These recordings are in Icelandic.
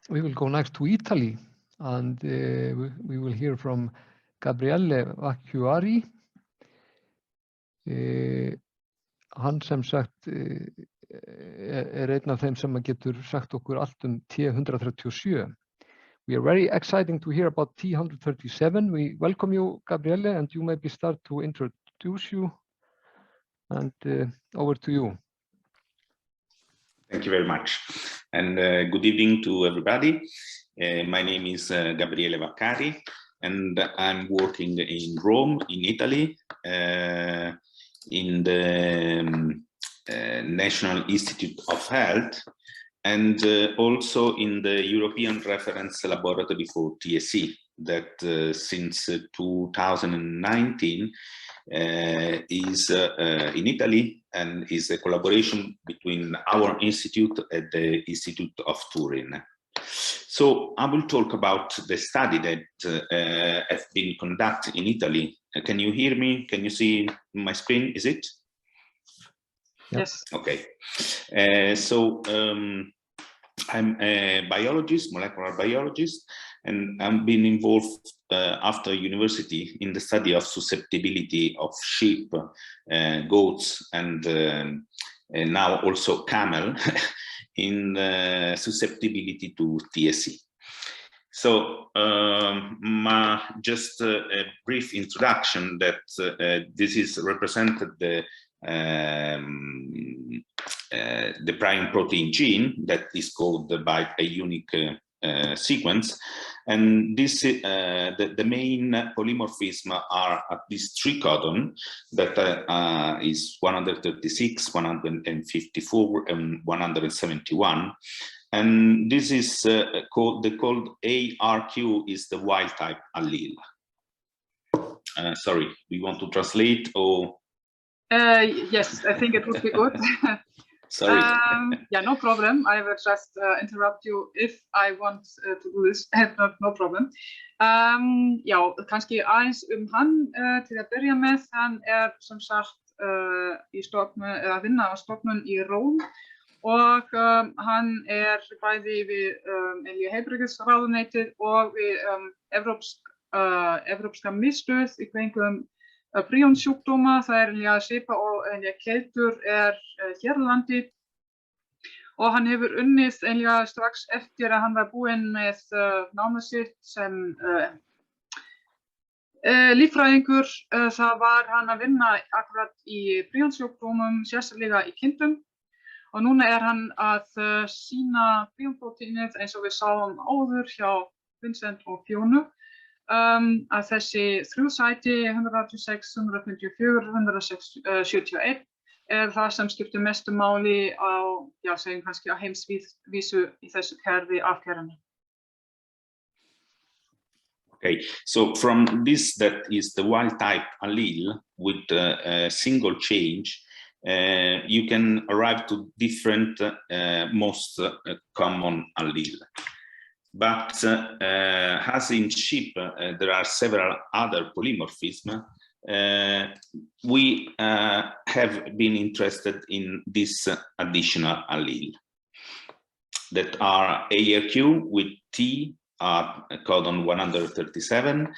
we will go next to Italy, and we will hear from Gabriele Vaccari. Hann sem sagt einn af þeim sem getur sagt okkur allt T137. We are very excited to hear about T137. We welcome you, Gabriele, and you maybe start to introduce you. And over to you. Thank you very much. And good evening to everybody. My name is Gabriele Vaccari, and I'm working in Rome, in Italy, in the National Institute of Health, and also in the European Reference Laboratory for TSE that since 2019 is in Italy, and is a collaboration between our institute and the Institute of Turin. So I will talk about the study that has been conducted in Italy. Can you hear me? Can you see my screen? Is it? Yes. Okay. So I'm a biologist, molecular biologist, and I've been involved after university in the study of susceptibility of sheep, goats, and now also camel in susceptibility to TSE. So just a brief introduction that this is represented the Prion Protein gene that is coded by a unique sequence, and this the main polymorphism are at least 3 codon that is 136, 154, and 171, and this is called ARQ is the wild type allele. Sorry, we want to translate or? Yes, I think it would be good. Sorry. Yeah, no problem. I will just interrupt you if I want to do this. No problem. Já, kannski aðeins hann til að byrja með. Hann sem sagt í stofnun, að vinna á stofnun í Róm, og hann bæði við heilbrigðisráðuneytið og við Evrópska miðstöð í kringum Prion sjúkdóma. Það svipa og keitur hér á landi, og hann hefur unnið strax eftir að hann var búinn með námið sitt sem líffræðingur. Það var hann að vinna akkurat í Prion sjúkdómum, sérstaklega í kindum, og núna hann að sýna Prion proteinið eins og við sáum áður hjá Vincent og Fjónu. Að þessi 3 sæti, 186, 154, 171, það sem skiptir mestu máli á, segjum kannski á heimsvísu í þessu kerfi arfgerðanna. Okay, so from this, that is the wild type allele with a single change, you can arrive to different most common allele. But as in sheep, there are several other polymorphisms. We have been interested in this additional allele that are ARQ with T at codon 137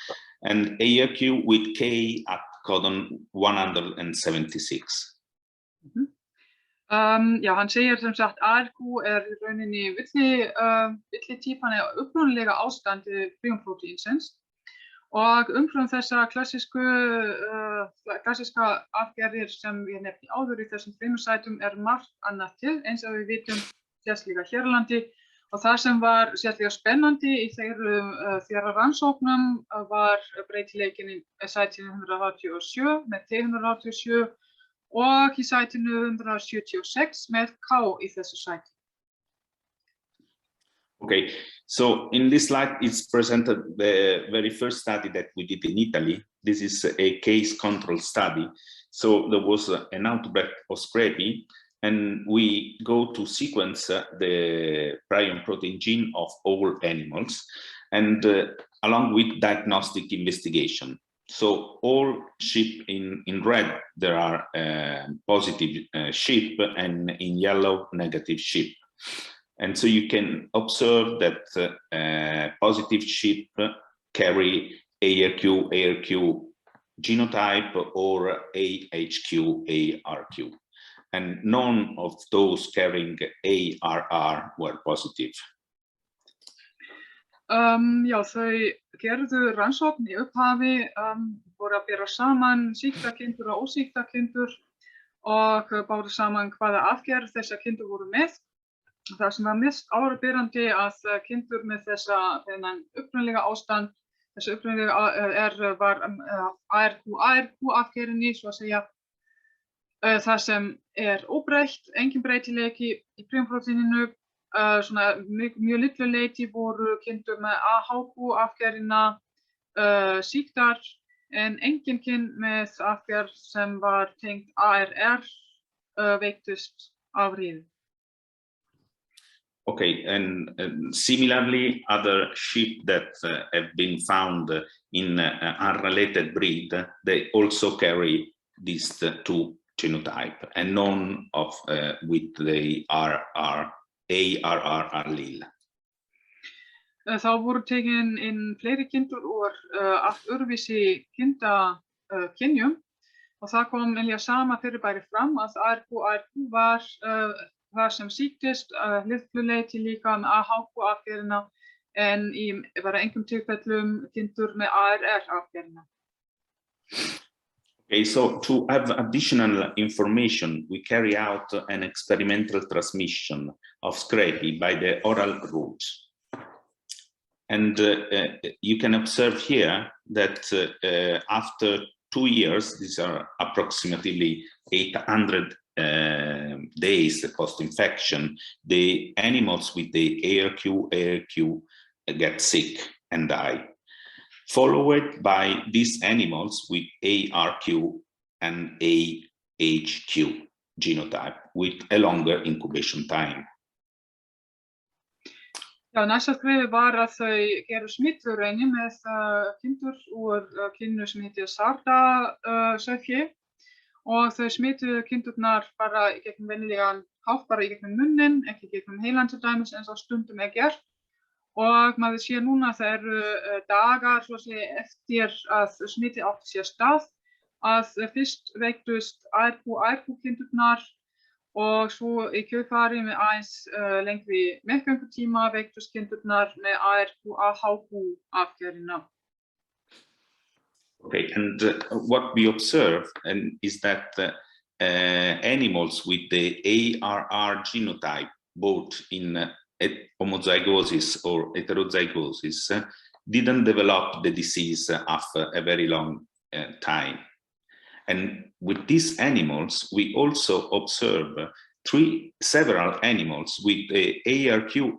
and ARQ with K at codon 176. Mm-hmm. Já, hann segir sem sagt ARQ í rauninni villitýpan eða upprunalega ástandi Prion proteinsins, og umfram þessa klassíska arfgerðir sem ég nefndi áður í þessum 3 sætum margt annað til, eins og við vitum sérstaklega hér á landi, og það sem var sérstaklega spennandi í þeirra rannsóknum var breytileikinn í sætinu 187 með T137 og í sætinu 176 með K í þessu sæti. Okay, so in this slide it's presented the very first study that we did in Italy. This is a case control study. So there was an outbreak of Scrapie, and we go to sequence the Prion protein gene of all animals, and along with diagnostic investigation. So all sheep in red, there are positive sheep, and in yellow, negative sheep. And so you can observe that positive sheep carry ARQ genotype or AHQ, ARQ. And none of those carrying ARR were positive. Já, þau gerðu rannsókn í upphafi, voru að bera saman sýkta kindur og ósýkta kindur og báru saman hvaða afgerð þessar kindur voru með. Það sem var mest áberandi að kindur með þennan upprunalega ástand, þessi upprunalega var ARQ afgerðinni, svo að segja, það sem óbreytt, engin breytileiki í Prion Proteininu, svona mjög litlu leyti voru kindur með AHQ afgerðina sýktar, en engin kind með afgerð sem var tengt ARR veiktust af riðu. Okay, and similarly, other sheep that have been found in unrelated breed, they also carry these two genotype, and none of with the ARR allele. Þá voru tekin inn fleiri kindur úr allt öðruvísi kindakynjum og það kom sama fyrirbæri fram að ARQ var það sem sýktist litlu leyti líka með AHQ afgerðina en í bara engum tilfellum kindur með ARR afgerðina. Okay, so to have additional information, we carry out an experimental transmission of Scrapie by the oral route. And you can observe here that after 2 years, these are approximately 800 days post-infection, the animals with the ARQ get sick and die, followed by these animals with ARQ and AHQ genotype with a longer incubation time. Já, næsta skrifið var að þau gerðu smittvörueinni með kindur úr kynnu sem heitir Sarda sauðfé og þau smittuðu kindurnar bara í gegnum venjulegan hátt, bara í gegnum munnin, ekki í gegnum heilann til dæmis eins og stundum gert. Og maður sér núna það eru dagar svo að segja eftir að smitið átti sér stað að fyrst veiktust ARQ kindurnar og svo í kjölfari með aðeins lengri meðgöngutíma veiktust kindurnar með ARQ afgerðina. Okay, and what we observe is that animals with the ARR genotype, both in homozygosis or heterozygosis, didn't develop the disease after a very long time. And with these animals, we also observe several animals with the ARQ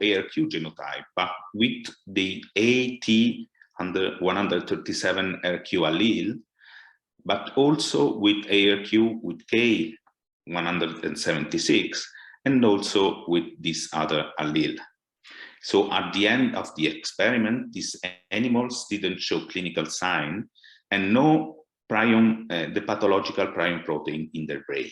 genotype, but with the T137 RQ allele, but also with ARQ with K176, and also with this other allele. So at the end of the experiment, these animals didn't show clinical sign and no the pathological Prion protein in their brain.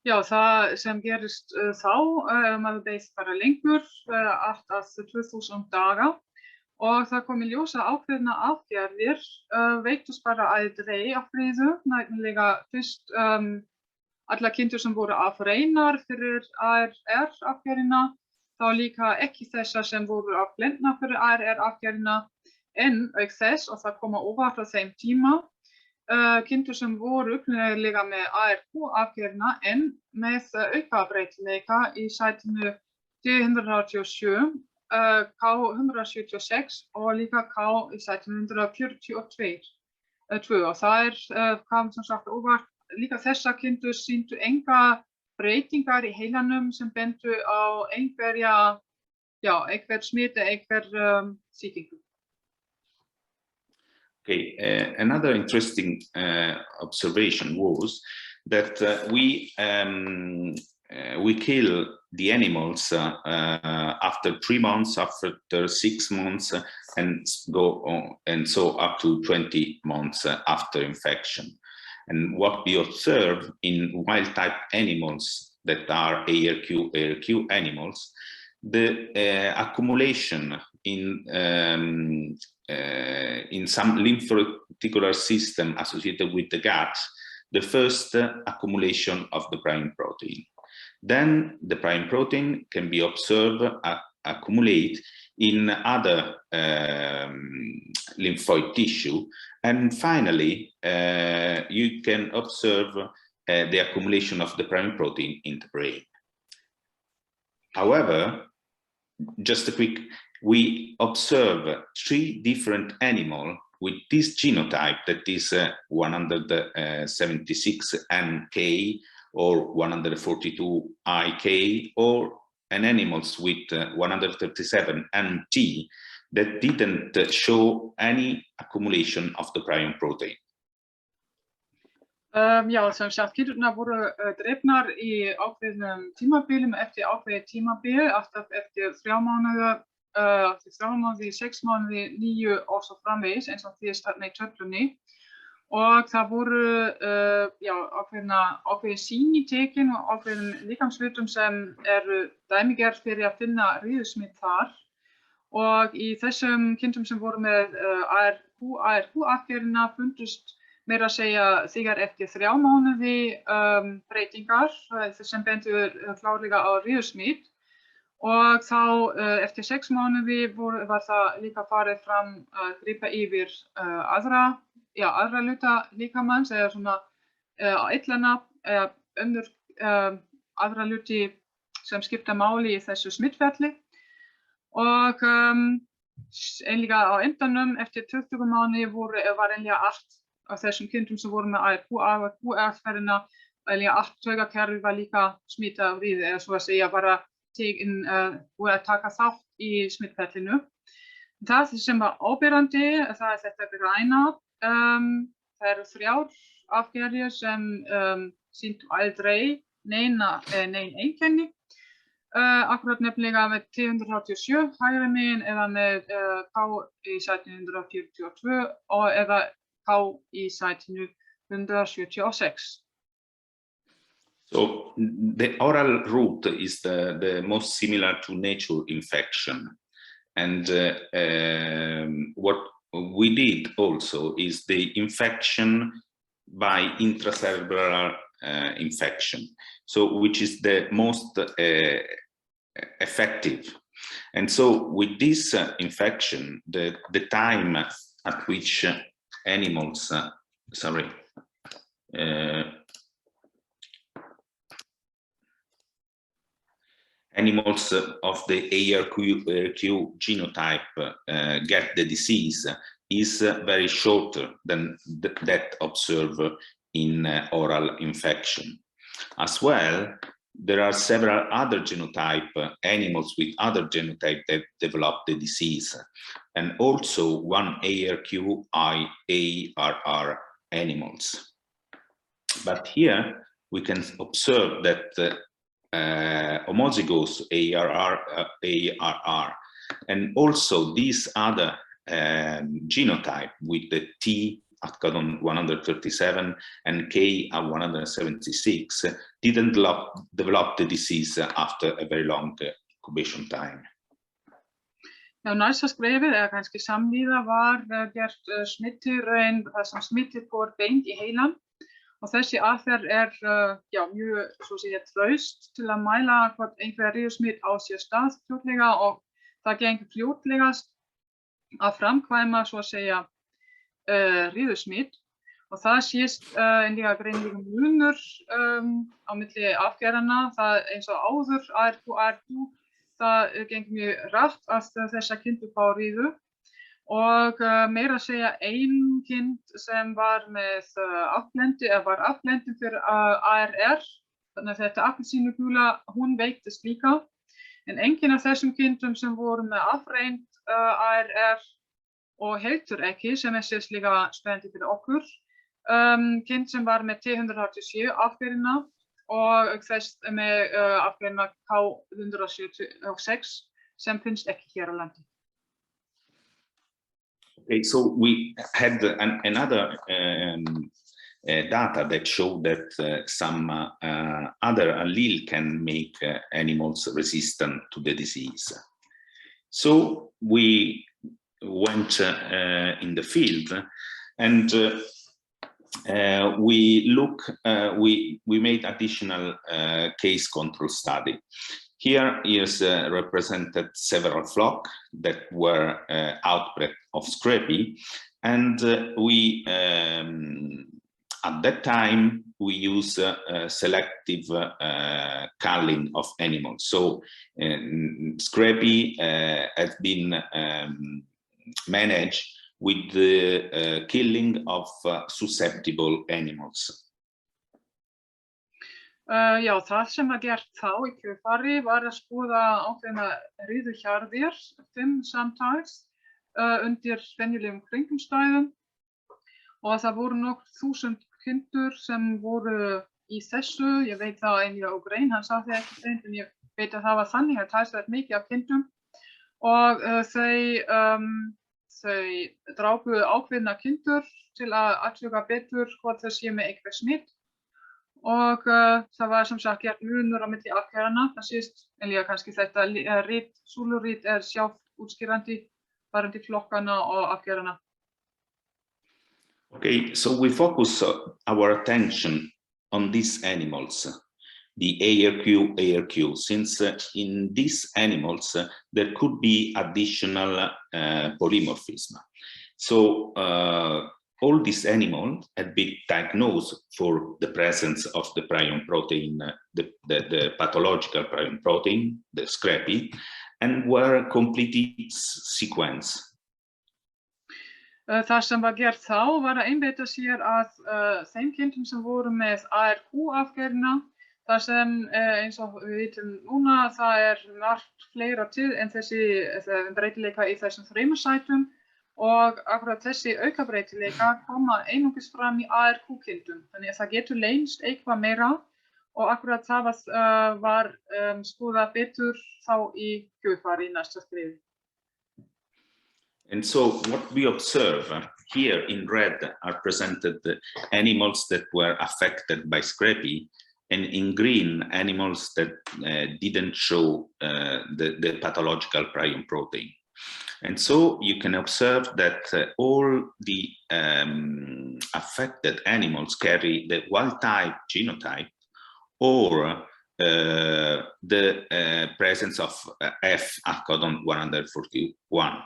Já, það sem gerist þá, maður beið bara lengur, allt að 2000 daga og það kom í ljós að ákveðna afgerðir veiktust bara aldrei af riðu, nefnilega fyrst alla kindur sem voru afreinar fyrir ARR afgerðina, þá líka ekki þessar sem voru afblendnar fyrir ARR afgerðina, en auk þess, og það kom óvart á þeim tíma, kindur sem voru upprunalega með ARQ afgerðina en með aukabreytileika í sætinu T137, K176 og líka K í sætinu 142. Og það kom sem sagt óvart, líka þessar kindur sýndu enga breytingar í heilanum sem bentu á einhver smiti, einhver sýkingu. Okay, another interesting observation was that we kill the animals after 3 months, after 6 months, and go on, and so up to 20 months after infection. And what we observe in wild-type animals that are ARQ animals, the accumulation in some lymphoreticular system associated with the gut, the first accumulation of the prion protein. Then the prion protein can be observed accumulate in other lymphoid tissue, and finally you can observe the accumulation of the prion protein in the brain. However, just a quick, we observe 3 different animals with this genotype, that is 176 NK or 142 IK, or an animals with 137 MT that didn't show any accumulation of the prion protein. Já, sem sagt, kindurnar voru drepnar í ákveðnum tímabilum eftir ákveðið tímabil, alltaf eftir 3 mánuði, 6 mánuði, 9 og svo framvegis, eins og því þarna í töflunni. Og það voru ákveðin sýni tekin og ákveðin líkamshlutum sem eru dæmigerð fyrir að finna riðusmit þar. Og í þessum kindum sem voru með ARQ-arfgerðina fundust meira að segja þegar eftir 3 mánuði breytingar sem bendur klárlega á riðusmit. Og þá eftir 6 mánuði var það líka farið fram að grípa yfir aðra hluta líkamans, eða svona eitlana, eða önnur aðra hluti sem skipta máli í þessu smittferli. Og einlega á endanum eftir 20 mánuði var einlega allt af þessum kindum sem voru með ARQ-arfgerðina, einlega allt taugakerfi var líka smitað af riðu, eða svo að segja bara og að taka þátt í smittferlinu. Það sem var áberandi, það þetta græna. Það eru 3 arfgerðir sem sýndu aldrei nein einkenni. Akkurat nefnilega með T137 hægri megin, eða með K í sætinu 142 eða K í sætinu 176. So the oral route is the most similar to nature infection, and what we did also is the infection by intracellular infection, so which is the most effective. And so with this infection, the time at which animals animals of the ARQ genotype get the disease is very shorter than that observed in oral infection. As well, there are several other genotype animals with other genotype that develop the disease, and also 1 ARQ-IARR animals. But here we can observe that homozygous ARR and also these other genotype with the T at codon 137 and K at 176 didn't develop the disease after a very long incubation time. Já, næsta skrefið, eða kannski samvíða, var gert smittraun þar sem smittið fór beint í heilann. Og þessi aðferð mjög, svo að segja, traust til að mæla hvort einhver riðusmit á sér stað fljótlega, og það gengur fljótlegast að framkvæma, svo að segja, riðusmit. Og það sést einlega greinilega munur á milli arfgerðanna. Það eins og áður, ARQ, það gengur mjög rætt að þessa kindur fá riðu. Og meira að segja ein kind sem var með afblendi, eða var afblendin fyrir ARR, þannig að þetta appelsínugula, hún veiktist líka. En enginn af þessum kindum sem voru með afreind ARR og heldur ekki, sem sérstaklega spennandi fyrir okkur, kind sem var með T137 afgerðina og þess með afgerðina K176 sem finnst ekki hér á landi. Okay, so we had another data that show that some other allele can make animals resistant to the disease. So we went in the field and we made additional case control study. Here is represented several flocks that were outbred of Scrapie, and we at that time we use selective culling of animals. So Scrapie has been managed with the killing of susceptible animals. Já, það sem gert þá í kjölfari var að skoða ákveðna riðuhjarðir, 5 samtals, undir venjulegum kringumstæðum og það voru nokkur 1000 kindur sem voru í þessu. Ég veit það einlega á grein, hann sagði ekki hreint, en ég veit að það var þannig, það talsvert mikið af kindum og þau drápu ákveðna kindur til að athuga betur hvort þau séu með eitthvað smitt. Og það var sem sagt gert munur á milli afgerðanna. Það síðast einlega kannski þetta súlurít sjálf útskýrandi varðandi flokkana og afgerðanna. Okay, so we focus our attention on these animals, the ARQ, since in these animals there could be additional polymorphism. So all these animals had been diagnosed for the presence of the Prion protein, the pathological Prion protein, the Scrapie, and were completed sequence. Það sem var gert þá var að einbeita sér að þeim kindum sem voru með ARQ-afgerðina, það sem eins og við vitum núna, það margt fleira til en þessi breytileika í þessum þremur og akkurat þessi aukabreytileika koma einungis fram í ARQ-kindum, þannig að það getur leynst eitthvað meira og akkurat það var skoðað betur þá í kjölfari í næsta skrifi. And so what we observe here in red are presented the animals that were affected by Scrapie, and in green animals that didn't show the pathological Prion protein. And so you can observe that all the affected animals carry the wild-type genotype or the presence of F at codon 141.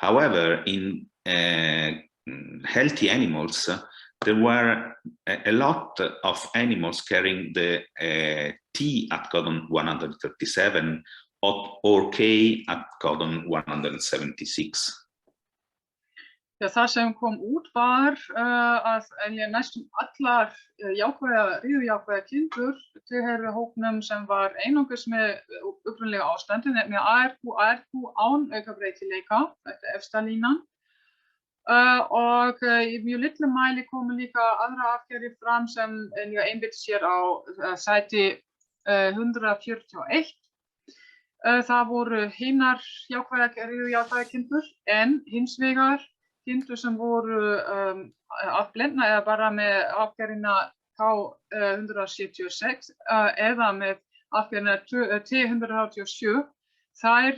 However, in healthy animals, there were a lot of animals carrying the T at codon 137 or K at codon 176. Ja, það sem kom út var að næstum allar riðujákvæða kindur tilheyrðu hópnum sem var einungis með upprunalega ástandi, með ARQ án aukabreytileika, þetta efsta línan. Og í mjög litlum mæli komu líka aðra afgerðir fram sem einbytta sér á sæti 141. Það voru hinar riðujákvæða kindur, en hins vegar kindur sem voru afblendna eða bara með afgerðina T137 eða með afgerðina T137, þær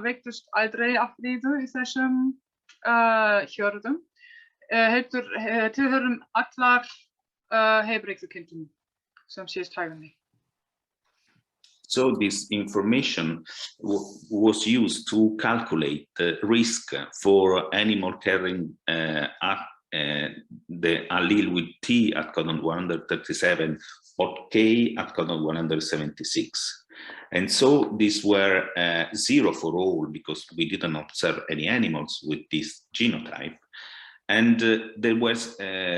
veiktust aldrei af riðu í þessum hjörðum, tilheyrum allar heilbrigðu kindum sem síðast hægðinni. So this information was used to calculate the risk for animal carrying the allele with T at codon 137 or K at codon 176. And so these were 0 for all because we didn't observe any animals with this genotype. And there was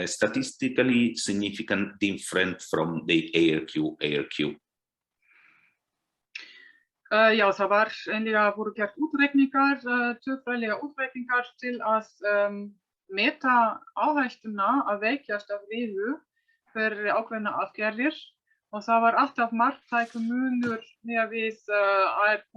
statistically significant difference from the ARQ. Já, það voru gert útreikningar, tölfræðilega útreikningar til að meta áhættuna að veikjast af riðu fyrir ákveðna afgerðir og það var alltaf marktækur munur með við ARQ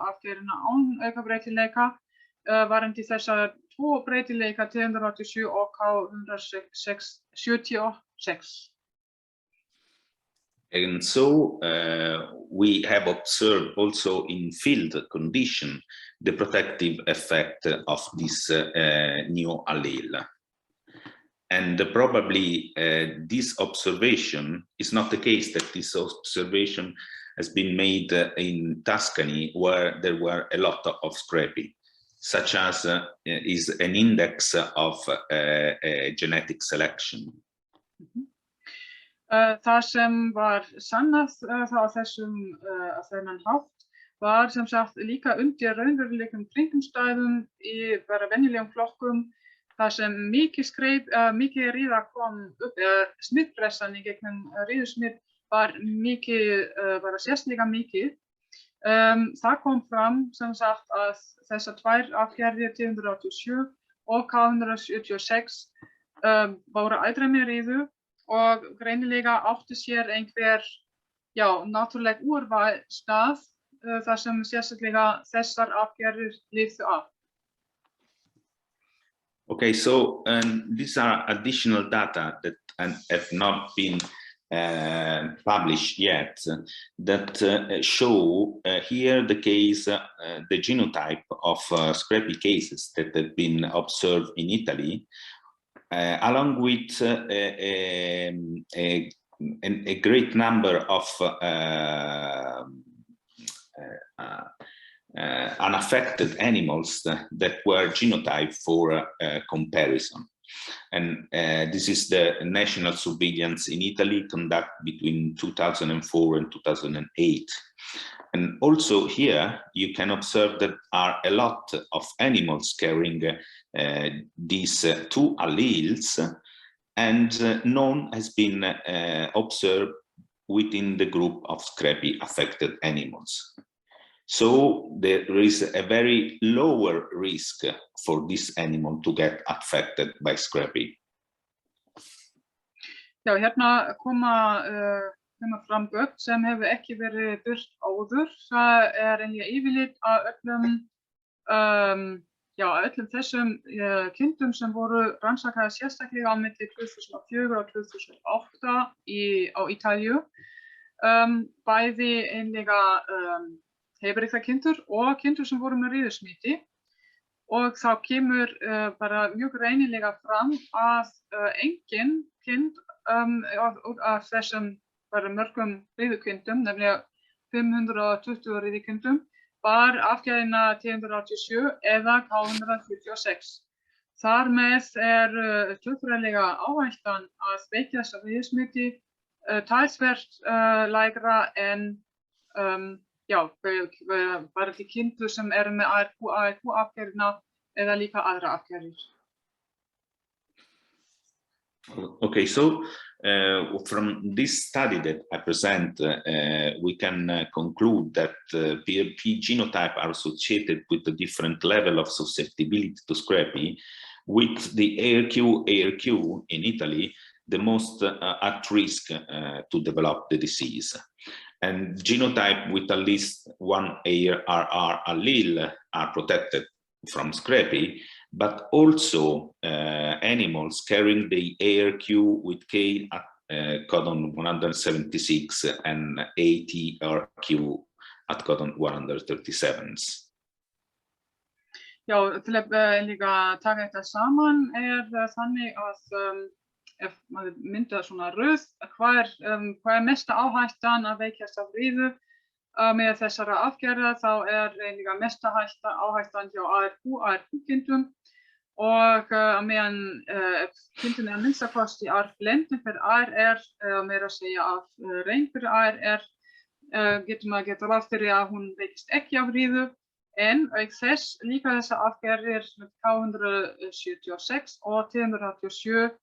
afgerðina án aukabreytileika varðandi þessar tvo breytileika T137 og K176. And so we have observed also in field condition the protective effect of this new allele. And probably this observation is not the case that this observation has been made in Tuscany, where there were a lot of Scrapie, such as is an index of genetic selection. Það sem var sannað á þennan hátt var sem sagt líka undir raunveruleikum kringumstæðum í bara venjulegum flokkum þar sem mikið riða kom upp, smittpressan í gegnum riðusmitt var sérstaklega mikið. Það kom fram sem sagt að þessar tvær arfgerðir T137 og K176 voru ældri með riðu og greinilega átti sér einhver náttúruleg úrval stað þar sem sérstaklega þessar arfgerðir lifðu af. Okay, so these are additional data that have not been published yet that show here the case, the genotype of Scrapie cases that have been observed in Italy, along with a great number of unaffected animals that were genotyped for comparison. And this is the national surveillance in Italy conducted between 2004 and 2008. And also here you can observe that are a lot of animals carrying these two alleles, and none has been observed within the group of Scrapie affected animals. So there is a very lower risk for this animal to get affected by Scrapie. Já, hérna koma fram gögn sem hefur ekki verið birt áður. Það eiginlega yfirlit að öllum þessum kindum sem voru rannsakaðar sérstaklega á milli 2004 og 2008 á Ítalíu. Bæði einlega heilbrigðar kindur og kindur sem voru með riðusmiti, og þá kemur bara mjög greinilega fram að engin kind af þessum bara mörgum riðukindum, nefnilega 520 riðukindum, var afgerðina T137 eða K176. Þar með tölfræðilega áhættan að veikjast af riðusmiti talsvert lægra en bara til kindur sem með ARQ-afgerðina eða líka aðra afgerðir. Okay, so from this study that I present, we can conclude that PRP genotype are associated with a different level of susceptibility to Scrapie, with the ARQ in Italy the most at risk to develop the disease. And genotype with at least one ARR allele are protected from Scrapie, but also animals carrying the ARQ with K at codon 176 and ATRQ at codon 137. Já, til að líka taka þetta saman þannig að ef maður myndar svona röð, hvað mesta áhættan að veikjast af riðu með þessara afgerða, þá líka mesta áhættan hjá ARQ-kindum, og meðan kindum að minnsta kosti arflending fyrir ARR, meira að segja af reynd fyrir ARR, getur maður geta ráð fyrir að hún veikist ekki af riðu, en auk þess líka þessa afgerðir K176 og T137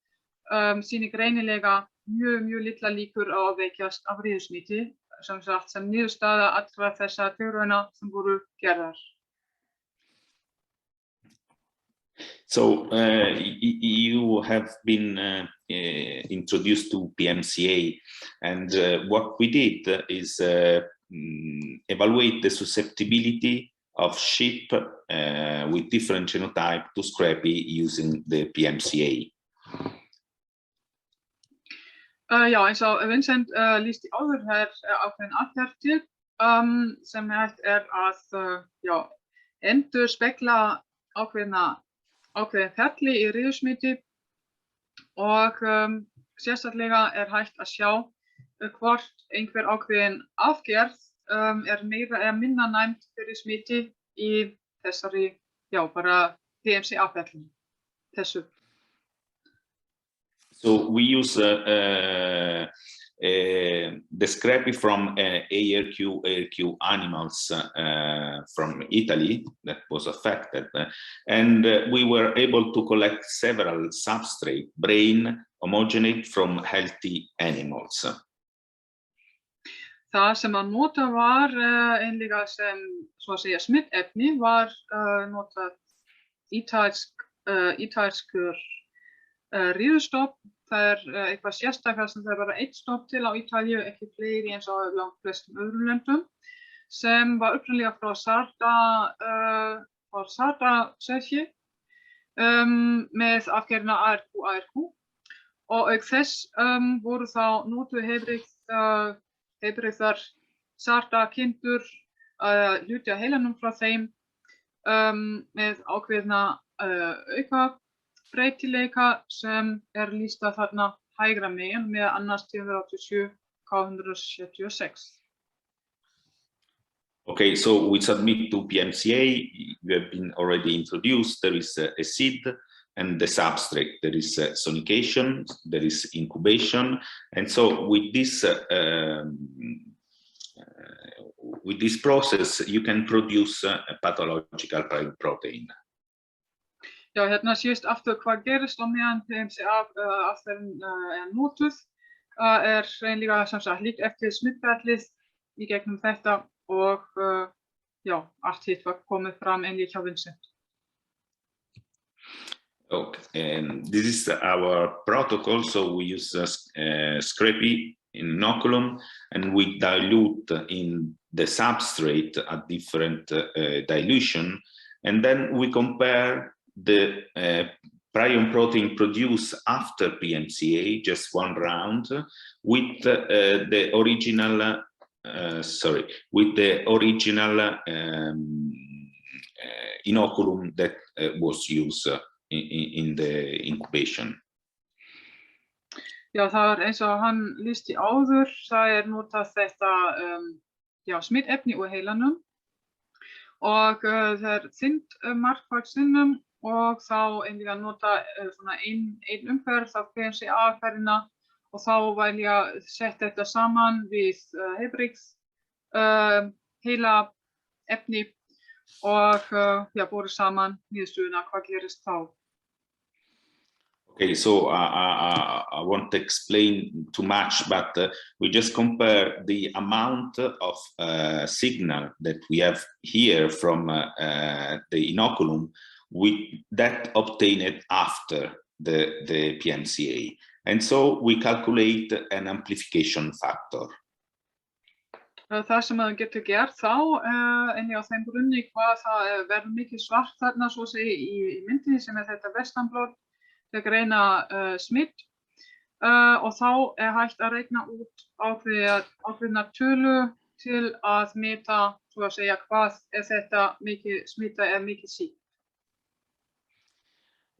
sýnir greinilega mjög litla líkur á að veikjast af riðusmiti, sem sagt sem niðurstaða allra þessara tilrauna sem voru gerðar. So you have been introduced to PMCA, and what we did is evaluate the susceptibility of sheep with different genotype to Scrapie using the PMCA. Já, eins og Vincent lýsti áður ákveðin arfgerð til sem hægt að endurspegla ákveðin ferli í riðusmiti og sérstaklega hægt að sjá hvort einhver ákveðin arfgerð meira eða minna næmt fyrir smiti í þessari, bara PMCA-ferli þessu. So we use the Scrapie from ARQ animals from Italy that was affected, and we were able to collect several substrate brain homogenate from healthy animals. Það sem að nota var einlega sem svo að segja smittefni var notað ítölskur riðustofn. Það eitthvað sérstaklega sem það bara eitt stofn til á Ítalíu, ekki fleiri eins og langt flestum öðrum löndum, sem var upprunalega frá Sarda sefji með afgerðina ARQ. Og auk þess voru þá notuð heilbrigðar Sarda kindur hluti af heilanum frá þeim með ákveðna breytileika sem lýsta þarna hægra megin með annars T137 K176. Okay, so we submit to PMCA. You have been already introduced. There is a seed and the substrate. There is sonication, there is incubation, and so with this process, you can produce a pathological Prion protein. Já, hérna síðast aftur hvað gerist á meðan PMCA-aðferðin notuð einlega sem sagt líkt eftir smittferlið í gegnum þetta og allt hitt var komið fram einlega hjá Vincent. Okay, and this is our protocol, so we use Scrapie in inoculum and we dilute in the substrate at different dilution, and then we compare the Prion protein produced after PMCA, just one round, with the original inoculum that was used in the incubation. Já, það eins og hann lýsti áður, það notað þetta smittefni úr heilanum og það þyngd margfalt sinnum og þá einlega nota svona ein umferð af PMCA-ferðina og þá var ég sett þetta saman við heilbrigð heila efni og boru saman niðurstöðuna hvað gerist þá. Okay, so I won't explain too much, but we just compare the amount of signal that we have here from the inoculum with that obtained after the PMCA. And so we calculate an amplification factor. Það sem það getur gert þá, á þeim grunni hvað það verður mikið svart þarna svo segi í myndinni sem þetta vestanblóð til að greina smitt og þá hægt að reikna út ákveðna tölu til að meta svo að segja hvað þetta mikið smitta mikið sýkt.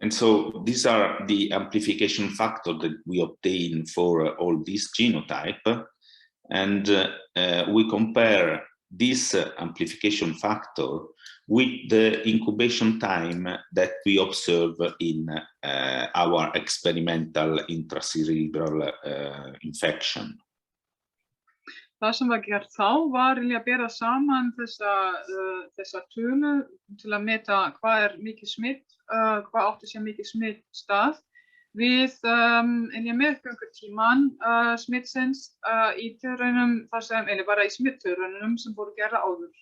And so these are the amplification factors that we obtain for all these genotype, and we compare this amplification factor with the incubation time that we observe in our experimental intracerebral infection. Það sem var gert þá var að bera saman þessa tölu til að meta hvað mikið smitt, hvað átti sér mikið smitt stað við meðgöngutíman smittsins í tilraunum þar sem, bara í smittilraunum sem voru gerða áður.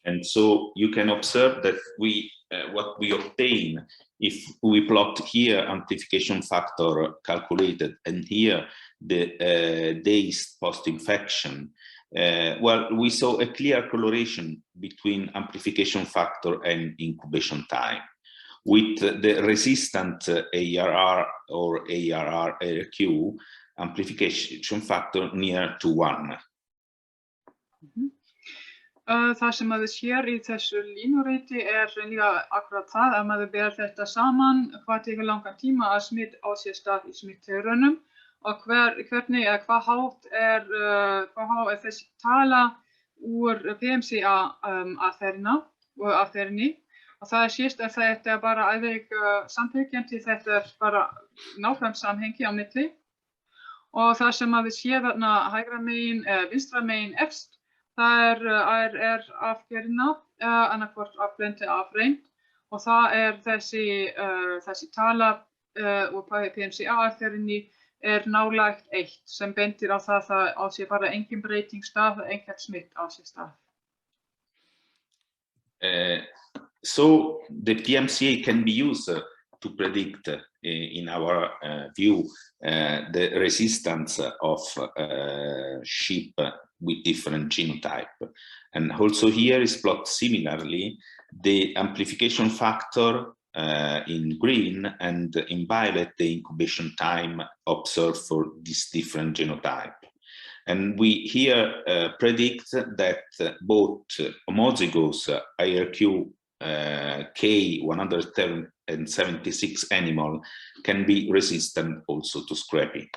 And so you can observe that what we obtain if we plot here amplification factor calculated and here the days post-infection, well, we saw a clear correlation between amplification factor and incubation time, with the resistant ARR or ARR-ARQ amplification factor near to 1. Það sem maður sér í þessu línuriti líka akkurat það að maður ber þetta saman hvað tekur langan tíma að smitt á sér stað í smittheyrunum og hvernig eða hvað hátt þessi tala úr PMCA-aðferðinni og það sést að þetta bara alveg samfylgjandi, þetta bara nákvæmt samhengi á milli og það sem maður sér þarna hægra megin, vinstra megin efst það arfgerðina, annarkvort afblönd eða afreind og það þessi tala úr PMCA-aðferðinni nálægt 1 sem bendir á það að á sér bara engin breyting stað, ekkert smitt á sér stað. So the PMCA can be used to predict, in our view, the resistance of sheep with different genotype. And also here is plotted similarly the amplification factor in green and in violet the incubation time observed for this different genotype. And we here predict that both homozygous IRQ K176 animal can be resistant also to Scrapie.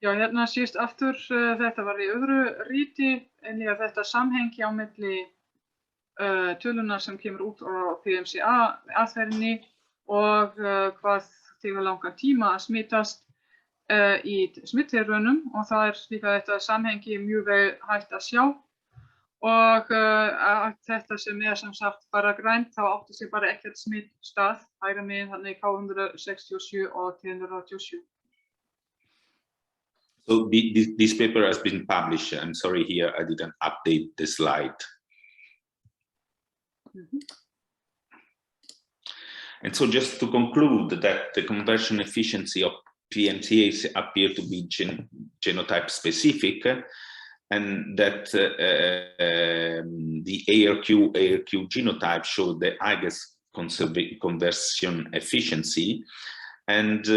Já, hérna síst aftur, þetta var í öðru ríti, en líka þetta samhengi á milli tölunar sem kemur út á PMCA-aðferðinni og hvað tekur langan tíma að smitast í smittheyrunum og það líka þetta samhengi mjög vel hægt að sjá og þetta sem sem sagt bara grænt, þá átti sér bara ekkert smitt stað, hægra megin þannig K167 og T137. So this paper has been published. I'm sorry here I didn't update the slide. And so just to conclude that the conversion efficiency of PMCAs appear to be genotype specific and that the ARQ genotype showed the highest conversion efficiency and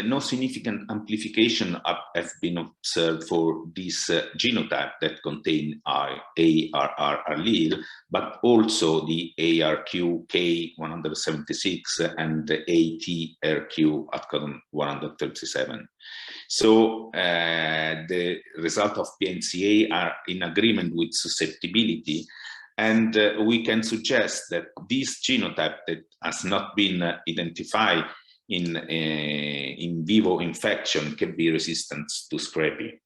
no significant amplification have been observed for this genotype that contain ARR allele, but also the ARQ K176 and the ATRQ at codon 137. So the result of PMCA are in agreement with susceptibility, and we can suggest that this genotype that has not been identified in vivo infection can be resistant to Scrapie.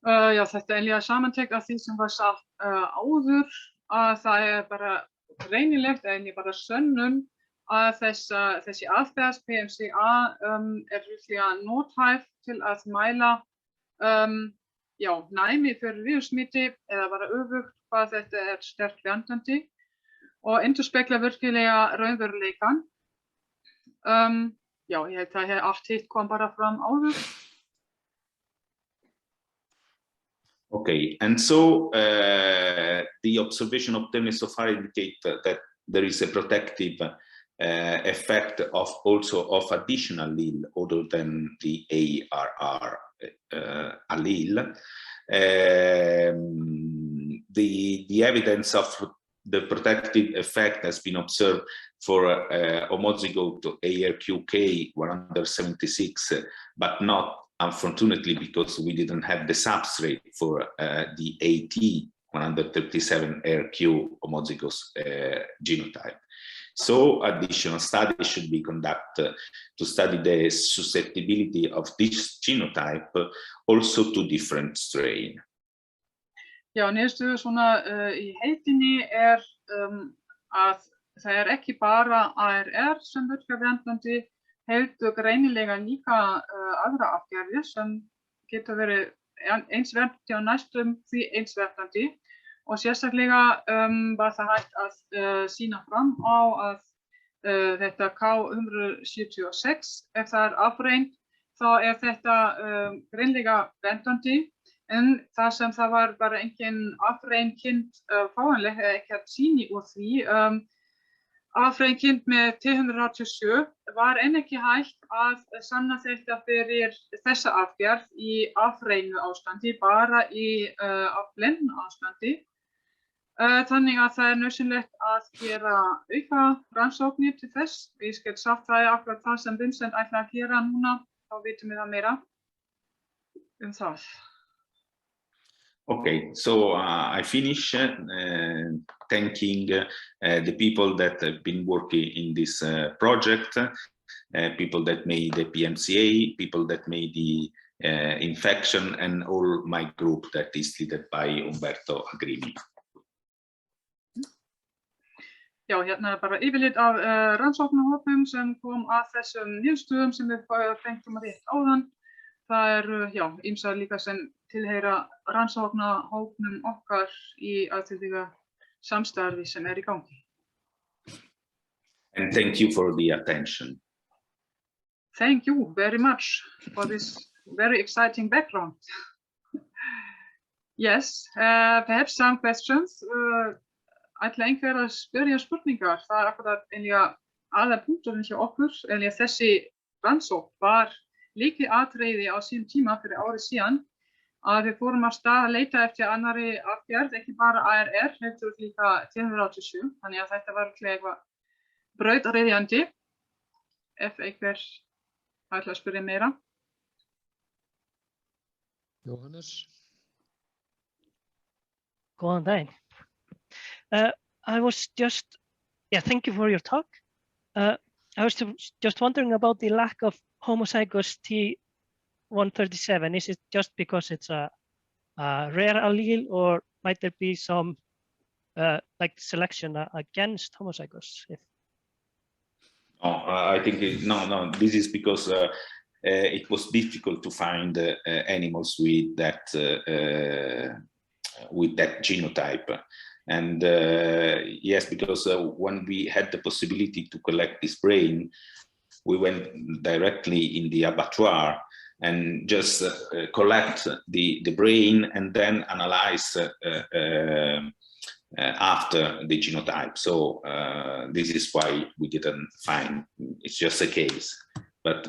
Já, þetta líka samantekt af því sem var sagt áður að það bara greinilegt bara sönnun að þessi aðferð PMCA líka nothæf til að mæla næmi fyrir vírussmiti eða bara öfugt hvað þetta sterkt verndandi og endurspegla virkilega raunveruleikann. Já, ég held að allt hitt kom bara fram áður. Okay, and so the observation obtained so far indicate that there is a protective effect also of additional allele other than the ARR allele. The evidence of the protective effect has been observed for homozygote ARQK 176, but not, unfortunately, because we didn't have the substrate for the AT 137 RQ homozygous genotype. So additional studies should be conducted to study the susceptibility of this genotype also to different strain. Já, niðurstöðu svona í heitinni að það ekki bara ARR sem virkar verndandi, heldur greinilega líka aðra arfgerðir sem geta verið eins verndandi og næstum því eins verndandi og sérstaklega var það hægt að sýna fram á að þetta K136, ef það afreind, þá þetta greinlega verndandi, en það sem það var bara engin afreinkynnt fáanleg, ekkert sýni úr því. Afreinkynnt með T137 var enn ekki hægt að sanna þetta fyrir þessa afgerð í afreinu ástandi, bara í afblendnu ástandi. Þannig að það nauðsynlegt að gera auka rannsóknir til þess. Ég skal sagt það akkurat það sem Vincent ætlar að gera núna, þá vitum við það meira það. Okay, so I finish thanking the people that have been working in this project, people that made the PMCA, people that made the infection, and all my group that is led by Umberto Agrini. Já, hérna bara yfirlit af rannsóknarhópum sem kom að þessum niðurstöðum sem við fengum rétt áðan. Það já, ýmsar líka sem tilheyra rannsóknarhópnum okkar í alþjóðlega samstarfi sem í gangi. And thank you for the attention. Thank you very much for this very exciting background. Yes, perhaps some questions. Ætla einhver að spyrja spurningar. Það akkurat einlega aðalpunkturinn hjá okkur, einlega þessi rannsókn var lykilatriði á sínum tíma fyrir árið síðan að við fórum af stað að leita eftir annarri afgerð, ekki bara ARR, heldur líka T137, þannig að þetta var eitthvað brautryðjandi. Ef einhver ætla að spyrja meira. Jóhannes. Góðan daginn. I was just, thank you for your talk. I was just wondering about the lack of homozygous T137. Is it just because it's a rare allele, or might there be some like selection against homozygous? I think no. This is because it was difficult to find animals with that genotype. And yes, because when we had the possibility to collect this brain, we went directly in the abattoir and just collect the brain and then analyze after the genotype. So this is why we didn't find, it's just a case. But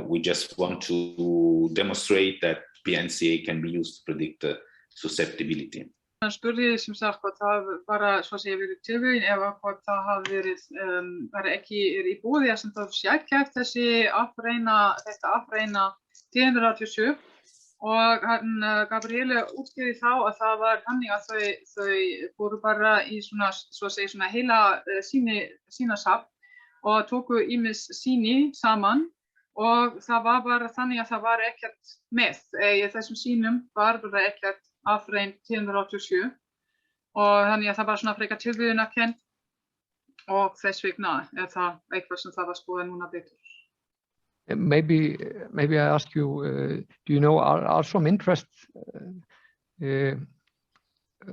we just want to demonstrate that PNCA can be used to predict susceptibility. Hann spurði sem sagt hvort það bara svo sé verið tilvíðin ef hvort það hafi verið bara ekki í búið að sem það sjálfkæft þetta afreina T137 og hann Gabriele útskýrði þá að það var þannig að þau fóru bara í svona heila sýnasafn og tóku ýmis sýni saman og það var bara þannig að það var ekkert með í þessum sýnum var bara ekkert afrein T137 og þannig að það var svona frekar tilviljunarkennt og þess vegna það eitthvað sem það var skoðað núna betur. Maybe I ask you, do you know, are some interest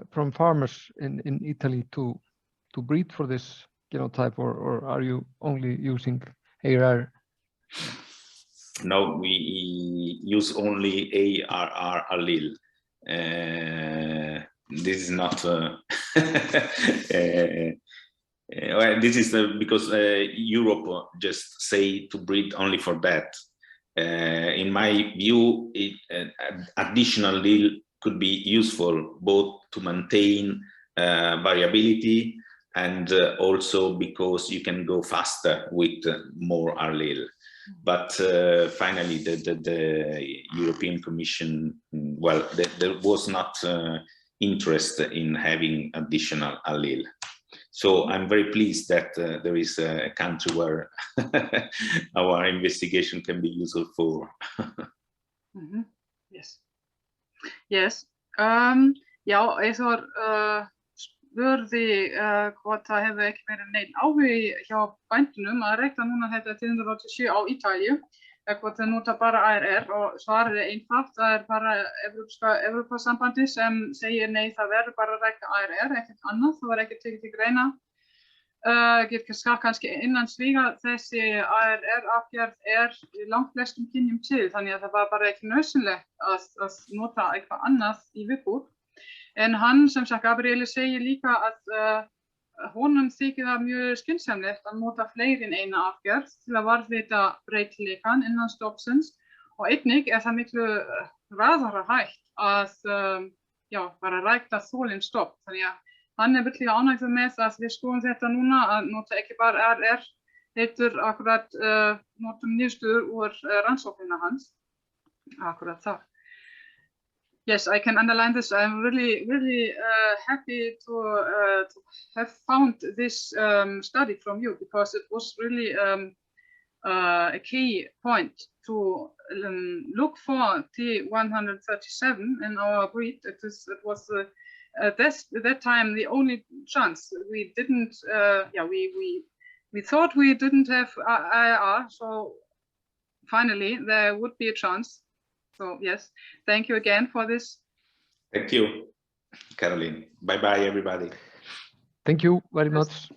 from farmers in Italy to breed for this genotype, or are you only using ARR? No, we use only ARR allele. This is not this is because Europe just say to breed only for that. In my view, additional allele could be useful both to maintain variability and also because you can go faster with more allele. But finally, the European Commission, well, there was not interest in having additional allele. So I'm very pleased that there is a country where our investigation can be useful for. Yes. Yes. Já, Eithor spurði hvort það hefði ekki verið neinn áhugi hjá bændunum að rekna núna þetta T137 á Ítalíu, hvort það nota bara ARR og svarið einfalt, það bara Evrópusambandið sem segir nei, það verður bara að rekna ARR, ekkert annað, það var ekki tekið til greina. Get kannski innan svíga þessi arfgerð í langt flestum kynjum til, þannig að það var bara ekki nauðsynlegt að nota eitthvað annað í viðbót. En hann, sem sagt, Gabriele segir líka að honum þykir það mjög skynsamlegt að nota fleiri en eina arfgerð til að varðveita breytileikann innan stoppsins, og einnig það miklu hraðara hægt að bara rækta þolinn stopp. Þannig að hann virkilega ánægður með að við skoðum þetta núna, að nota ekki bara RR, heldur akkurat notum niðurstöður úr rannsóknirnar hans. Akkurat það. Yes, I can underline this. I'm really happy to have found this study from you, because it was really a key point to look for T137 in our breed. It was at that time the only chance. We didn't, we thought we didn't have IR, so finally there would be a chance. So yes, thank you again for this. Thank you, Caroline. Bye-bye, everybody. Thank you very much.